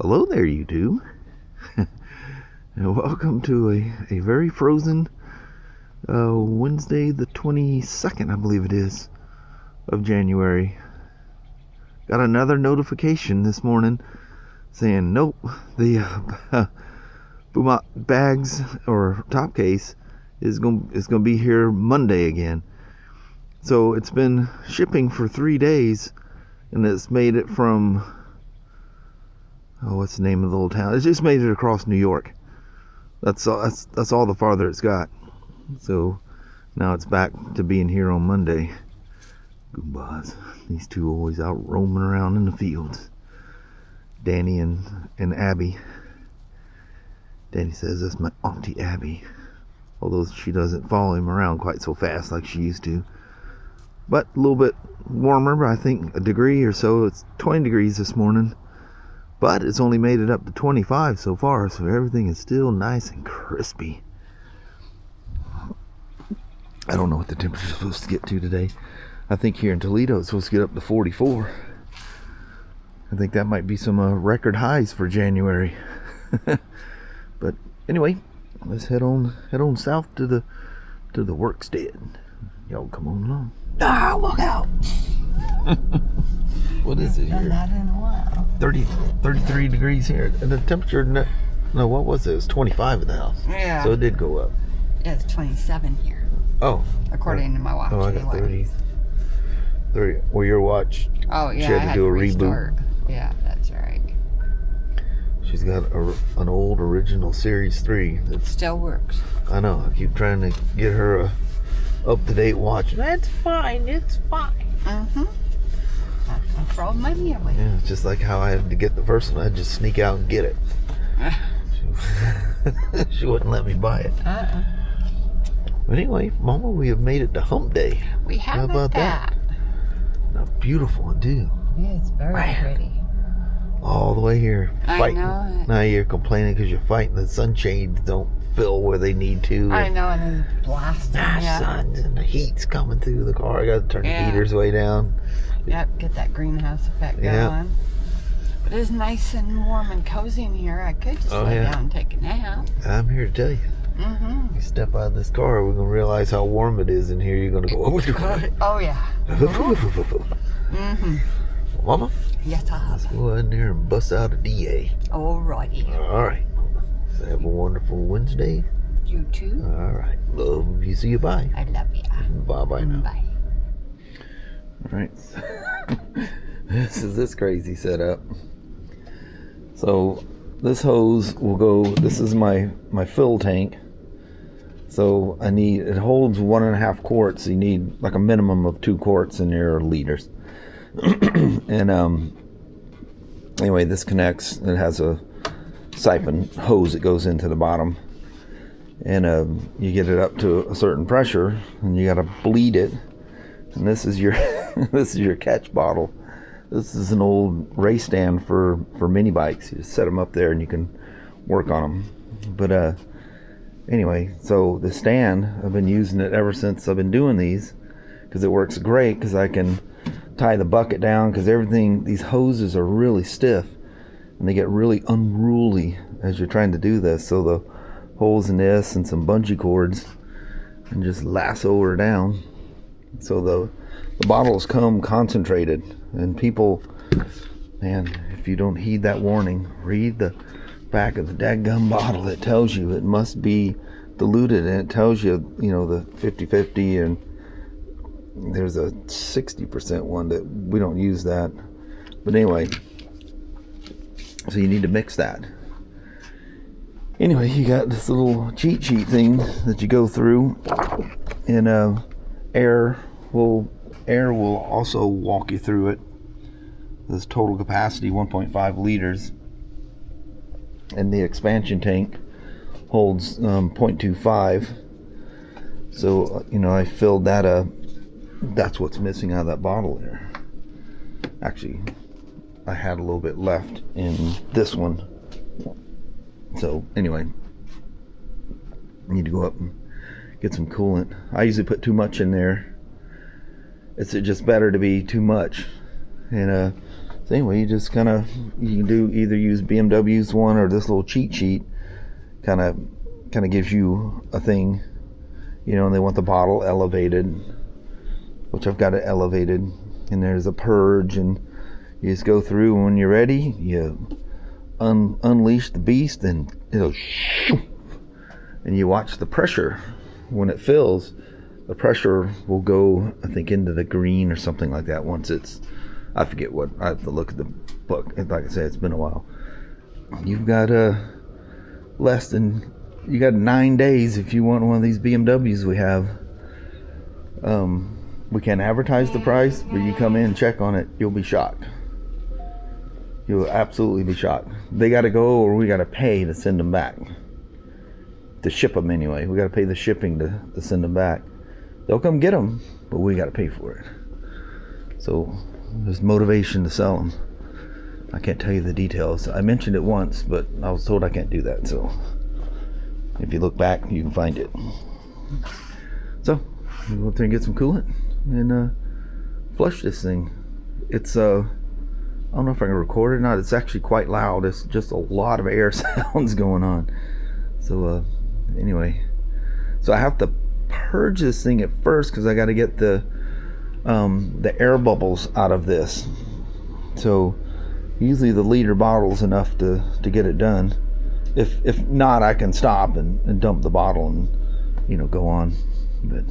Hello there, YouTube. And welcome to a very frozen Wednesday the 22nd, I believe it is, of January. Got another notification this morning saying, nope, the Boomot bags or top case is gonna be here Monday again. So it's been shipping for 3 days, and it's made it from, oh, what's the name of the little town? It's just made it across New York. That's all the farther it's got. So now it's back to being here on Monday. Goombas. These two always out roaming around in the fields. Danny and Abby. Danny says that's my Auntie Abby. Although she doesn't follow him around quite so fast like she used to. But a little bit warmer, I think a degree or so. It's 20 degrees this morning. But it's only made it up to 25 so far, so everything is still nice and crispy. I don't know what the temperature is supposed to get to today. I think here in Toledo it's supposed to get up to 44. I think that might be some record highs for January. But anyway, let's head on south to the workstead. Y'all come on along. Ah, look out! What is it here? Not in a while. 33 degrees here. And the temperature, no, what was it? It was 25 in the house. Yeah. So it did go up. Yeah, it's 27 here. Oh. According to my watch. Oh, I got 30. Well, your watch. Oh, yeah. She had to do a reboot. Yeah, that's right. She's got an old original Series 3 that still works. I know. I keep trying to get her a up-to-date watch. That's fine. It's fine. Mm-hmm. I throw money away. Yeah, it's just like how I had to get the first one. I'd just sneak out and get it. She wouldn't let me buy it. But anyway, Mama, we have made it to Hump Day. We have. How about that? A beautiful one, too. Yeah, it's very pretty. All the way here, fighting. I know. Now you're complaining because you're fighting. The sunshades don't fill where they need to. I know, and it's blasting. Sun, and the heat's coming through the car. I got to turn the heaters way down. Yep, get that greenhouse effect going. But it's nice and warm and cozy in here. I could just lay down and take a nap. I'm here to tell you. You step out of this car, we're going to realize how warm it is in here. You're going to go, oh, yeah. Mama? Yes, I have. Let's go in there and bust out a DA. Alrighty. All right. So have a wonderful Wednesday. You too. All right. Love you. See you. Bye. I love you. Bye now. Bye. All right. This is this crazy setup. So this hose will go. This is my fill tank. So it holds 1.5 quarts. You need like a minimum of 2 quarts in there, or liters. And anyway, this connects. It has a siphon hose that goes into the bottom, and you get it up to a certain pressure, and you got to bleed it. And this is your this is your catch bottle. This is an old race stand for mini bikes. You just set them up there and you can work on them. But anyway, so the stand, I've been using it ever since I've been doing these, because it works great, because I can tie the bucket down, because these hoses are really stiff and they get really unruly as you're trying to do this. So the holes in this and some bungee cords, and just lasso her down. So the bottles come concentrated, and people, man, if you don't heed that warning, read the back of the dadgum bottle. It tells you it must be diluted, and it tells you, the 50-50, and there's a 60% one that we don't use that. But anyway, so you need to mix that. Anyway, you got this little cheat sheet thing that you go through, and air will also walk you through it. This total capacity 1.5 liters, and the expansion tank holds 0.25. So I filled that up. That's what's missing out of that bottle there. Actually, I had a little bit left in this one. So anyway, I need to go up and get some coolant. I usually put too much in there. It's just better to be too much. And So anyway, you just kind of, you can either use BMW's one or this little cheat sheet. Kind of gives you a thing, you know, and they want the bottle elevated, which I've got it elevated, and there's a purge, and you just go through, and when you're ready, you unleash the beast, and it'll shoo, and you watch the pressure. When it fills, the pressure will go, I think, into the green or something like that. Once it's, I forget what, I have to look at the book. Like I said, it's been a while. You've got you got 9 days if you want one of these BMWs we have. We can't advertise the price, but you come in and check on it, you'll be shocked. You'll absolutely be shocked. They got to go, or we got to pay to send them back. To ship them anyway. We got to pay the shipping to send them back. They'll come get them, but we got to pay for it. So there's motivation to sell them. I can't tell you the details. I mentioned it once, but I was told I can't do that. So if you look back, you can find it. So we'll go out there and get some coolant and flush this thing. It's I don't know if I can record it or not. It's actually quite loud. It's just a lot of air sounds going on. So anyway, so I have to purge this thing at first because I got to get the air bubbles out of this. So usually the liter bottle's enough to get it done. If not, I can stop and dump the bottle and, you know, go on. But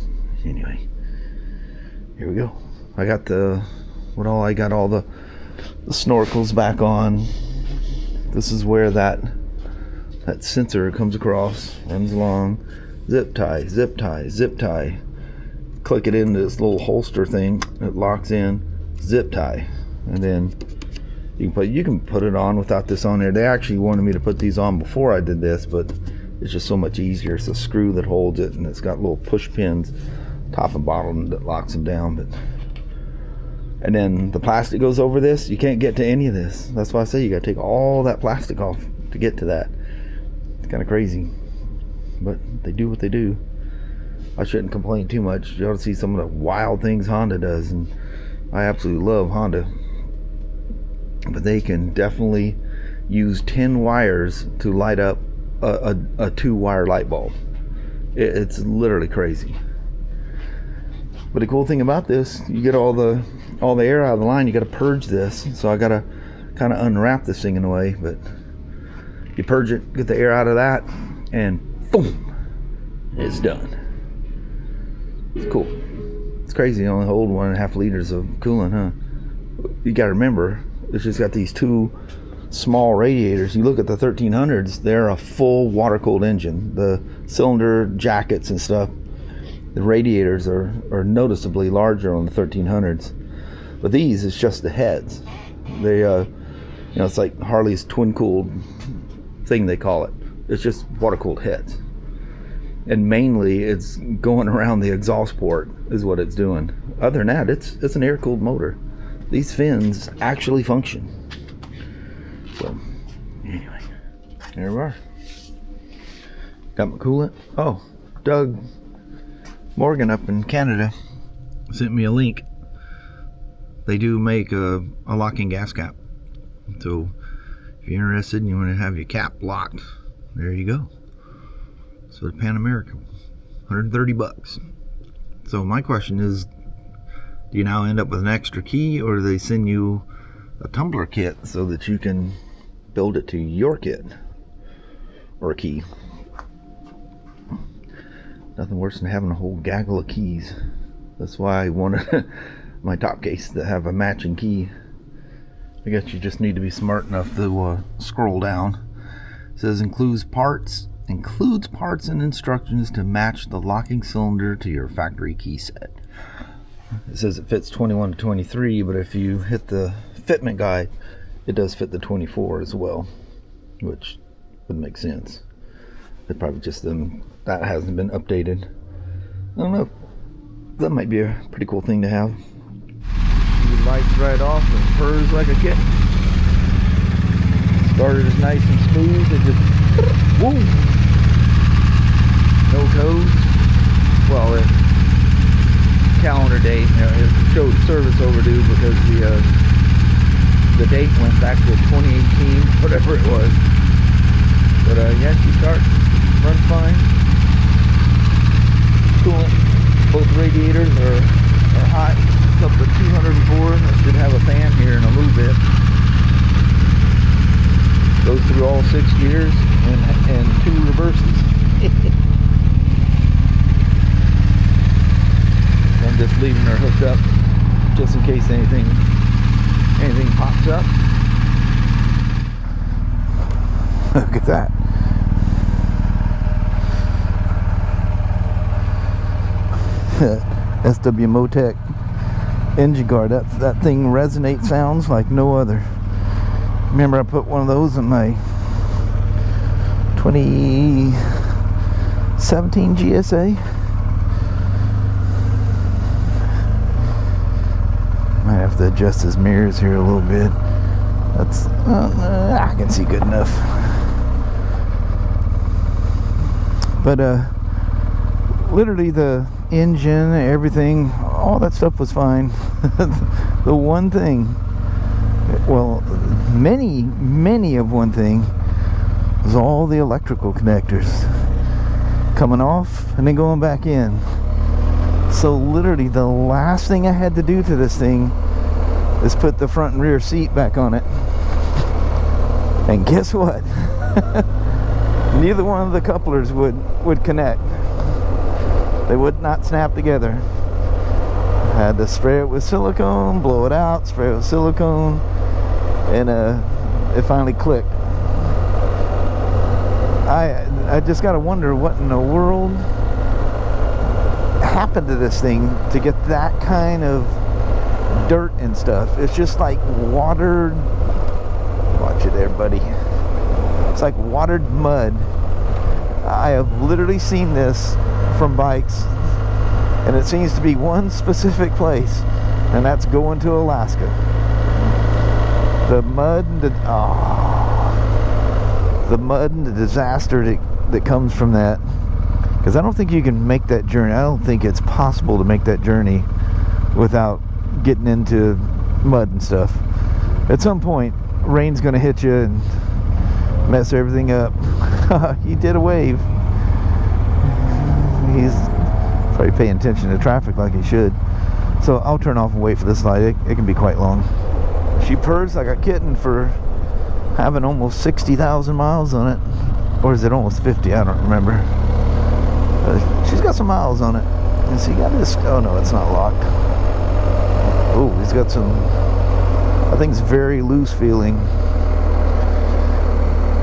anyway, here we go. I got all the snorkels back on. This is where that sensor comes across, runs along, zip tie, zip tie, zip tie. Click it into this little holster thing. It locks in, zip tie, and then you can put it on without this on there. They actually wanted me to put these on before I did this, but it's just so much easier. It's a screw that holds it, and it's got little push pins top and bottom that locks them down. And then the plastic goes over this. You can't get to any of this. That's why I say you got to take all that plastic off to get to that. It's kind of crazy, but they do what they do. I shouldn't complain too much. You ought to see some of the wild things Honda does, and I absolutely love Honda. But they can definitely use 10 wires to light up a 2-wire light bulb. It's literally crazy. But the cool thing about this, you get all the air out of the line. You got to purge this, so I got to kind of unwrap this thing in a way. But you purge it, get the air out of that, and boom, it's done. It's cool. It's crazy. You only hold 1.5 liters of coolant, huh? You got to remember, it's just got these 2 small radiators. You look at the 1300s, they're a full water-cooled engine. The cylinder jackets and stuff, the radiators are noticeably larger on the 1300s. But these is just the heads. They, you know, it's like Harley's twin-cooled thing, they call it. It's just water-cooled heads. And mainly it's going around the exhaust port is what it's doing. Other than that, it's an air-cooled motor. These fins actually function. So anyway, there we are. Got my coolant. Oh, Doug Morgan up in Canada sent me a link. They do make a locking gas cap. So if you're interested and you want to have your cap locked, there you go. So the Pan American, $130. So my question is, do you now end up with an extra key, or do they send you a tumbler kit so that you can build it to your kit or a key? Nothing worse than having a whole gaggle of keys. That's why I wanted my top case to have a matching key. I guess you just need to be smart enough to scroll down. It says includes parts and instructions to match the locking cylinder to your factory key set. It says it fits 21 to 23, but if you hit the fitment guide, it does fit the 24 as well, which would make sense. It probably just that hasn't been updated. I don't know. That might be a pretty cool thing to have. You lights right off and purrs like a kitten. Started as nice and smooth and just woo. No toes. Well, calendar date, you know, it showed service overdue because the date went back to 2018, whatever it was. But yeah, she starts, runs fine. Coolant, both radiators are hot. It's up to 204. I should have a fan here in a little bit. Goes through all 6 gears and 2 reverses. I'm just leaving her hooked up just in case anything pops up. Look at that. SW Motec engine guard. That thing resonates sounds like no other. Remember, I put one of those in my 2017 GSA. Might have to adjust his mirrors here a little bit. That's I can see good enough. But literally the engine, everything, all that stuff was fine. The one thing, well, many of one thing was all the electrical connectors coming off and then going back in. So literally the last thing I had to do to this thing is put the front and rear seat back on it. And guess what? Neither one of the couplers would connect. They would not snap together. I had to spray it with silicone, blow it out, spray it with silicone, and it finally clicked. I just gotta wonder what in the world happened to this thing to get that kind of dirt and stuff. It's just like watered, watch it there, buddy. It's like watered mud. I have literally seen this from bikes, and it seems to be one specific place, and that's going to Alaska. The mud and the mud and the disaster that comes from that. Because I don't think you can make that journey. I don't think it's possible to make that journey without getting into mud and stuff. At some point, rain's going to hit you and mess everything up. He did a wave. He's probably paying attention to traffic like he should. So I'll turn off and wait for this light. It can be quite long. She purrs like a kitten for having almost 60,000 miles on it. Or is it almost 50? I don't remember. She's got some miles on it. And see, got this. Oh no, it's not locked. Oh, he's got some. I think it's very loose feeling.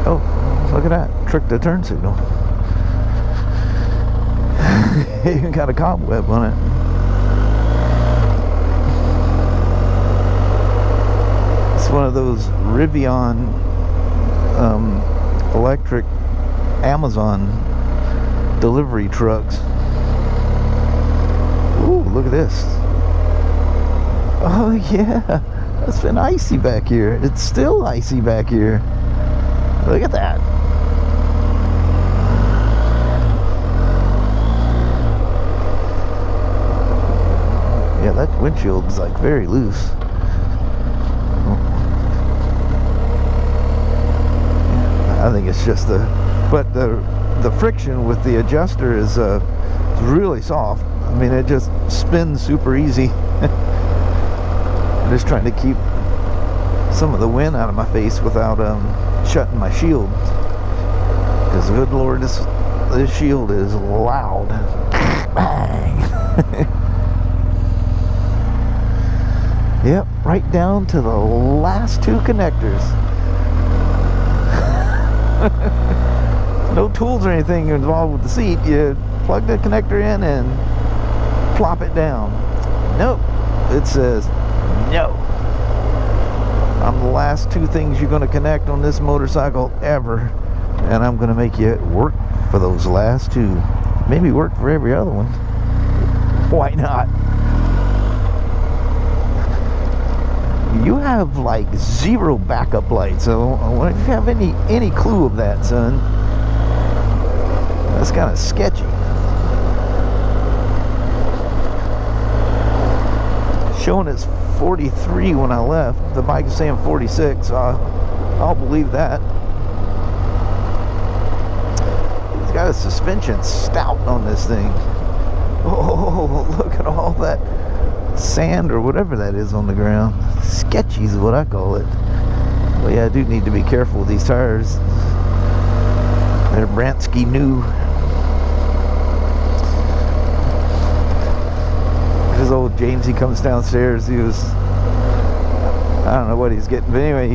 Oh, look at that! Tricked the turn signal. Even got a cobweb on it. It's one of those Rivian electric Amazon delivery trucks. Ooh, look at this. Oh yeah, it's been icy back here. It's still icy back here. Look at that. Yeah, that windshield's like very loose. I think it's just the friction with the adjuster is really soft. I mean, it just spins super easy. I'm just trying to keep some of the wind out of my face without shutting my shield. Because good Lord, this shield is loud. Bang. Yep, right down to the last 2 connectors. No tools or anything involved with the seat. You plug the connector in and plop it down. Nope. It says no. I'm the last 2 things you're going to connect on this motorcycle ever, and I'm going to make you work for those last 2. Maybe work for every other one. Why not? You have like 0 backup lights, so I wonder if you have any clue of that, son. That's kind of sketchy. Showing its 43 when I left. The bike is saying 46. I'll believe that. He's got a suspension stout on this thing. Oh, look at all that sand or whatever that is on the ground. Sketchy is what I call it. But yeah, I do need to be careful with these tires. They're Bransky new. His old James, he comes downstairs. He was, I don't know what he's getting, but anyway,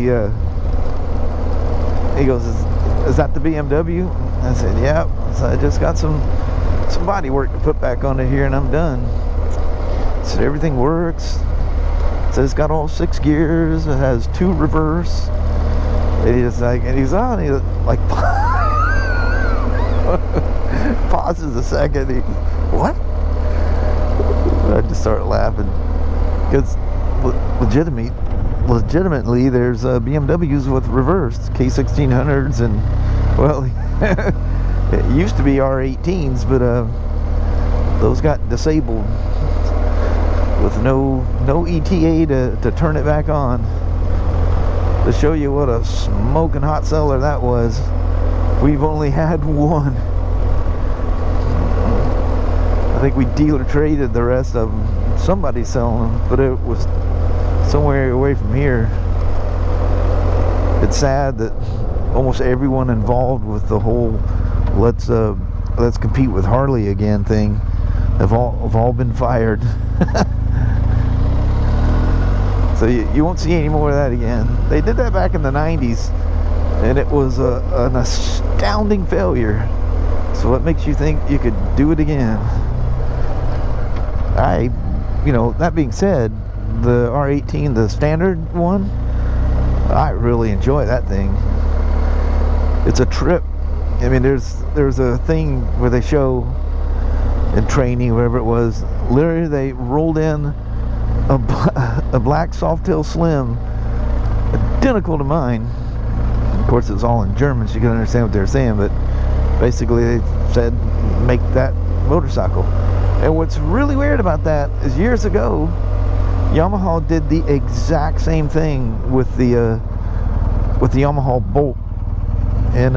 he goes, is that the BMW? I said, yeah. So I just got some body work to put back on it here, and I'm done. So everything works. So it's got all 6 gears. It has 2 reverse. And he's like, and he's on. He like pauses a second. What? I just start laughing because legitimately, there's BMWs with reversed K1600s, and well, it used to be R18s, but those got disabled with no ETA to turn it back on. To show you what a smoking hot seller that was, we've only had one. I think we dealer traded the rest of them. Somebody's selling them, but it was somewhere away from here. It's sad that almost everyone involved with the whole let's compete with Harley again thing have all been fired. So you won't see any more of that again. They did that back in the 90s, and it was an astounding failure. So what makes you think you could do it again? That being said, the R18, the standard one, I really enjoy that thing. It's a trip. I mean, there's a thing where they show in training, whatever it was, literally they rolled in a black Softail Slim, identical to mine. Of course, it was all in German, so you couldn't understand what they were saying, but basically they said, make that motorcycle. And what's really weird about that is years ago, Yamaha did the exact same thing with the Yamaha Bolt, and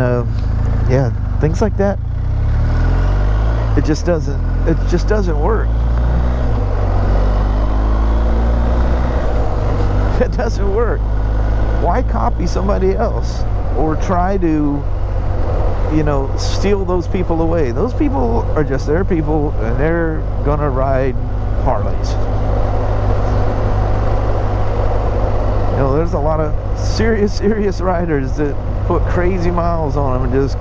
yeah, things like that. It just doesn't work. It doesn't work. Why copy somebody else or try to, steal those people away? Those people are just their people, and they're gonna ride Harleys. There's a lot of serious riders that put crazy miles on them and just,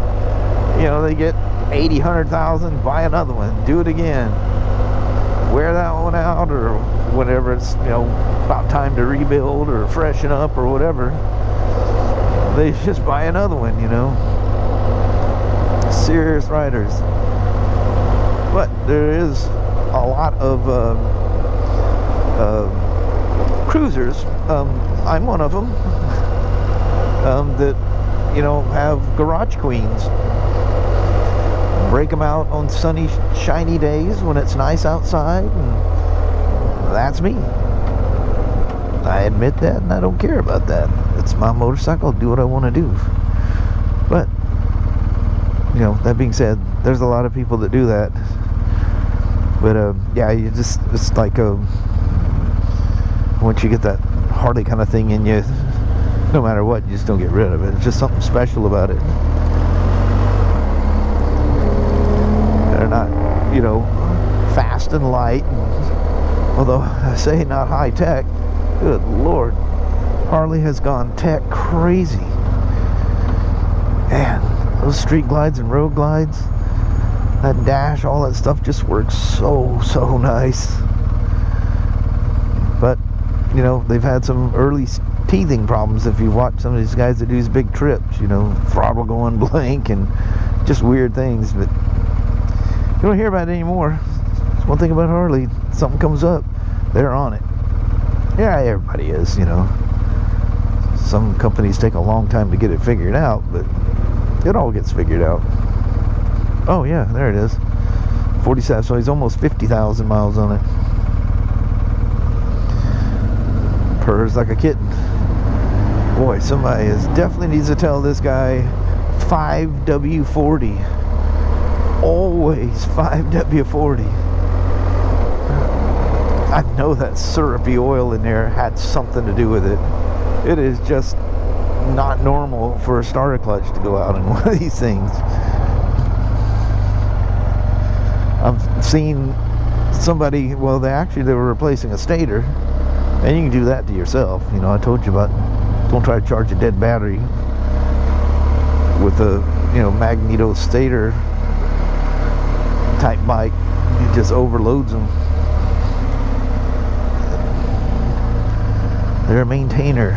they get 80, 100,000, buy another one, do it again, wear that one out, or whenever it's, about time to rebuild or freshen up or whatever, they just buy another one, Serious riders. But there is a lot of cruisers, I'm one of them, that have garage queens. Break them out on sunny, shiny days when it's nice outside, and that's me. I admit that, and I don't care about that. It's my motorcycle. I'll do what I want to do. But that being said, there's a lot of people that do that. But yeah, it's like once you get that Harley kind of thing in you, no matter what, you just don't get rid of it. It's just something special about it. They're not, fast and light. Although I say not high tech. Good Lord, Harley has gone tech crazy. Man, those street glides and road glides, that dash, all that stuff just works so nice. But they've had some early teething problems. If you watch some of these guys that do these big trips, throttle going blank and just weird things. But you don't hear about it anymore. That's one thing about Harley. Something comes up, they're on it. Yeah, everybody is, Some companies take a long time to get it figured out, but it all gets figured out. Oh yeah, there it is. 47, so he's almost 50,000 miles on it. Purrs like a kitten. Boy, somebody definitely needs to tell this guy 5W40. Always 5W40. I know that syrupy oil in there had something to do with it. It is just not normal for a starter clutch to go out in one of these things. I've seen somebody, well, they were replacing a stator, and you can do that to yourself. You know, I told you about, don't try to charge a dead battery with a, you know, magneto stator type bike. It just overloads them. They're a maintainer.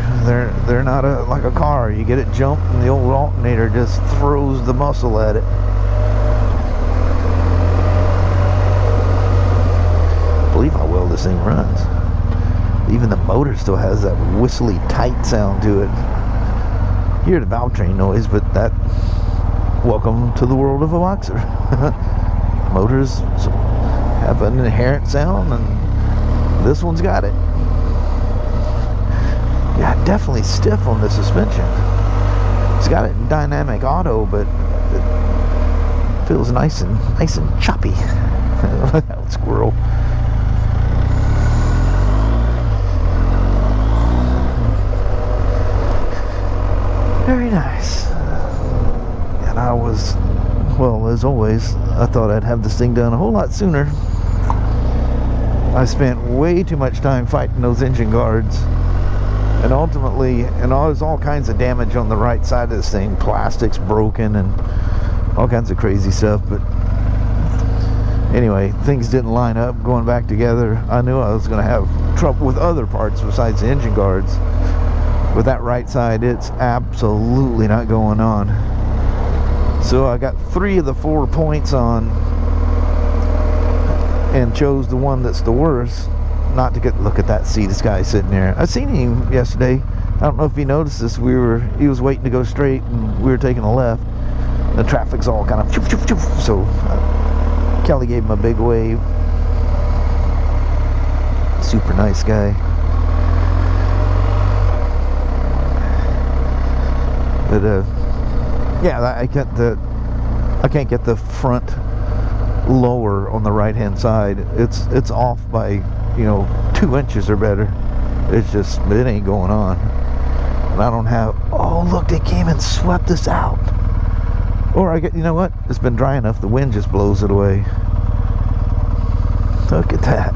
They're not like a car. You get it jumped and the old alternator just throws the muscle at it. I believe how well this thing runs. Even the motor still has that whistly tight sound to it. You hear the valve train noise, but that, welcome to the world of a boxer. Motors have an inherent sound, and this one's got it. Yeah, definitely stiff on the suspension. It's got it in dynamic auto, but it feels nice and choppy. That squirrel. Very nice. And I was, well, as always, I thought I'd have this thing done a whole lot sooner. I spent way too much time fighting those engine guards. And ultimately, and there's all kinds of damage on the right side of this thing. Plastic's broken and all kinds of crazy stuff. But anyway, things didn't line up going back together. I knew I was going to have trouble with other parts besides the engine guards. With that right side, it's absolutely not going on. So I got 3 of the 4 points on and chose the one that's the worst. Not to look at that seat. This guy sitting there. I seen him yesterday. I don't know if you noticed this. He was waiting to go straight, and we were taking a left. The traffic's all kind of choof, choof, choof. So Kelly gave him a big wave. Super nice guy. But yeah, I can't get the front lower on the right hand side. It's off by, you know, 2 inches or better. It ain't going on. And I don't have, oh look, they came and swept this out. Or you know what, it's been dry enough, the wind just blows it away. Look at that.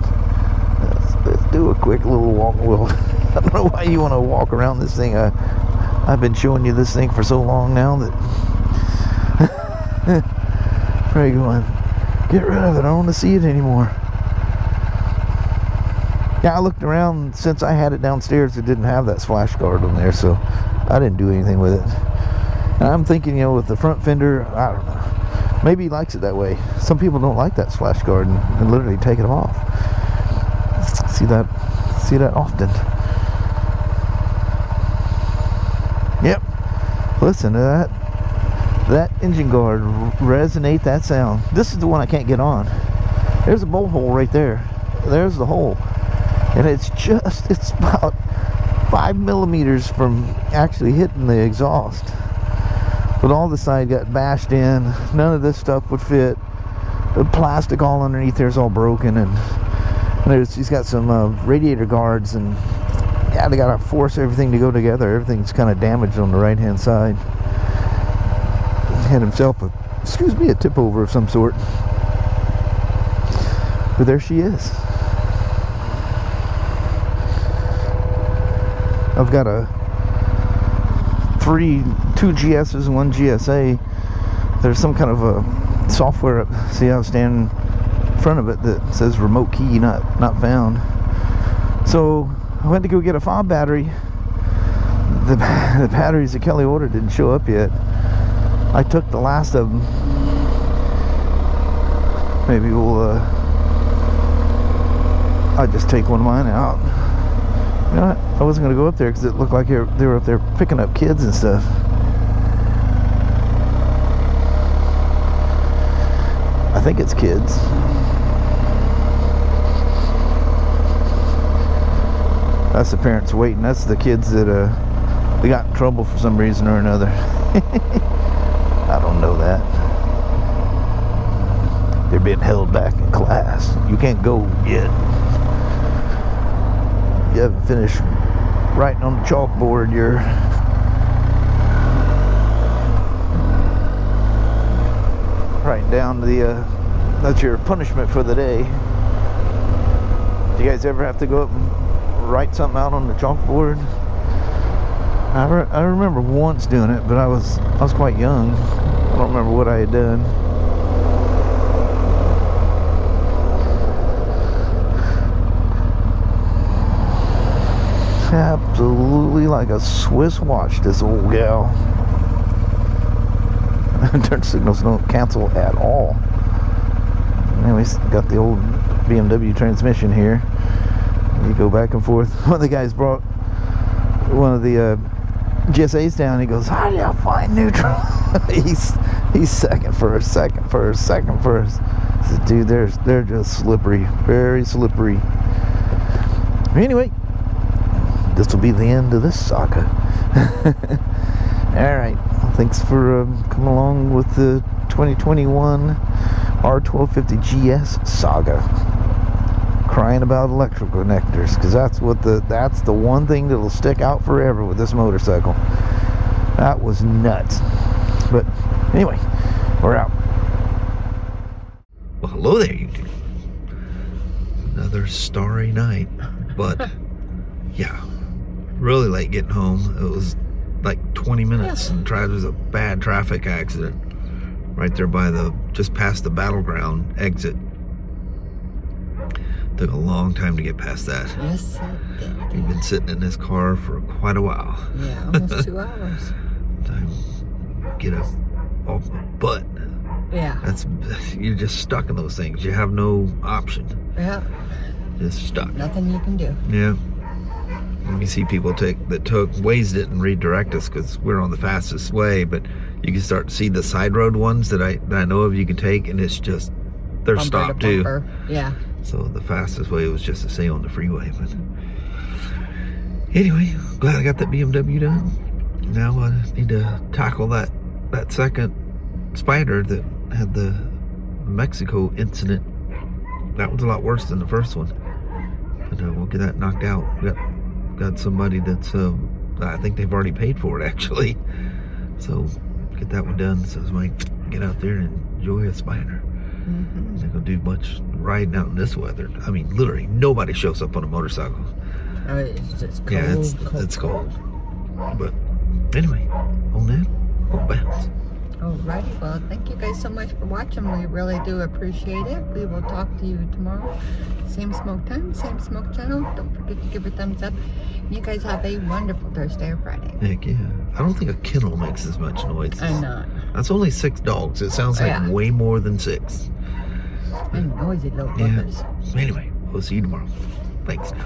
Let's do a quick little walk. Well, I don't know why you want to walk around this thing. I've been showing you this thing for so long now that probably going, get rid of it, I don't want to see it anymore. Yeah, I looked around. Since I had it downstairs, it didn't have that splash guard on there, so I didn't do anything with it. And I'm thinking, you know, with the front fender, I don't know, maybe he likes it that way. Some people don't like that splash guard and literally take it off. See that often. Yep. Listen to that engine guard, resonate that sound. This is the one I can't get on. There's a bolt hole right there. There's the hole. And it's about 5 millimeters from actually hitting the exhaust. But all the side got bashed in. None of this stuff would fit. The plastic all underneath there is all broken, and he's got some radiator guards, and yeah, they gotta force everything to go together. Everything's kind of damaged on the right hand side. Had himself a tip over of some sort. But there she is. I've got two GSs and 1 GSA. There's some kind of a software up. See, I was standing in front of it that says remote key not found. So I went to go get a fob battery. The batteries that Kelly ordered didn't show up yet. I took the last of them. Maybe I'll just take one of mine out. You know what? I wasn't going to go up there because it looked like they were up there picking up kids and stuff. I think it's kids. That's the parents waiting. That's the kids that they got in trouble for some reason or another. I don't know that. They're being held back in class. You can't go yet. You haven't finished writing on the chalkboard. You're writing down that's your punishment for the day. Do you guys ever have to go up and write something out on the chalkboard? I remember once doing it, but I was quite young. I don't remember what I had done. Absolutely like a Swiss watch, this old gal. Turn signals don't cancel at all. Anyways, got the old BMW transmission here. You go back and forth. One of the guys brought one of the GSAs down. He goes, "How do you find neutral?" he's second first, second first, second first. I said, "Dude, they're just slippery, very slippery." Anyway, this will be the end of this saga. All right, thanks for coming along with the 2021 R1250 GS saga. Crying about electrical connectors, because that's the one thing that'll stick out forever with this motorcycle. That was nuts. But anyway, we're out. Well, hello there, YouTube. Another starry night, but yeah, really late getting home. It was like 20 minutes, and there was a bad traffic accident right there by just past the Battleground exit. Took a long time to get past that. Yes, it did. We've been sitting in this car for quite a while. Yeah, almost 2 hours. Time to get us off the butt. Yeah. You're just stuck in those things. You have no option. Yeah. Just stuck. Nothing you can do. Yeah. We see people Waze it and redirect us because we're on the fastest way, but you can start to see the side road ones that I know of you can take, and it's just, they're Bumper stopped to too. bumper. Yeah. So the fastest way was just to stay on the freeway. But anyway, glad I got that BMW done. Now I need to tackle that second Spyder that had the Mexico incident. That was a lot worse than the first one. But we'll get that knocked out. Got somebody that's I think they've already paid for it actually. So get that one done so I might get out there and enjoy a Spyder. I'm not gonna do much riding out in this weather. I mean, literally nobody shows up on a motorcycle. Oh, it's just cold. Yeah, it's cold. But anyway, on that, we'll bounce. Alrighty, well, thank you guys so much for watching. We really do appreciate it. We will talk to you tomorrow. Same smoke time, same smoke channel. Don't forget to give a thumbs up. You guys have a wonderful Thursday or Friday. Heck yeah. I don't think a kennel makes as much noise. I'm not. That's only 6 dogs. It sounds like way more than 6. And noisy little buggers. Yeah. Anyway, we'll see you tomorrow. Thanks now.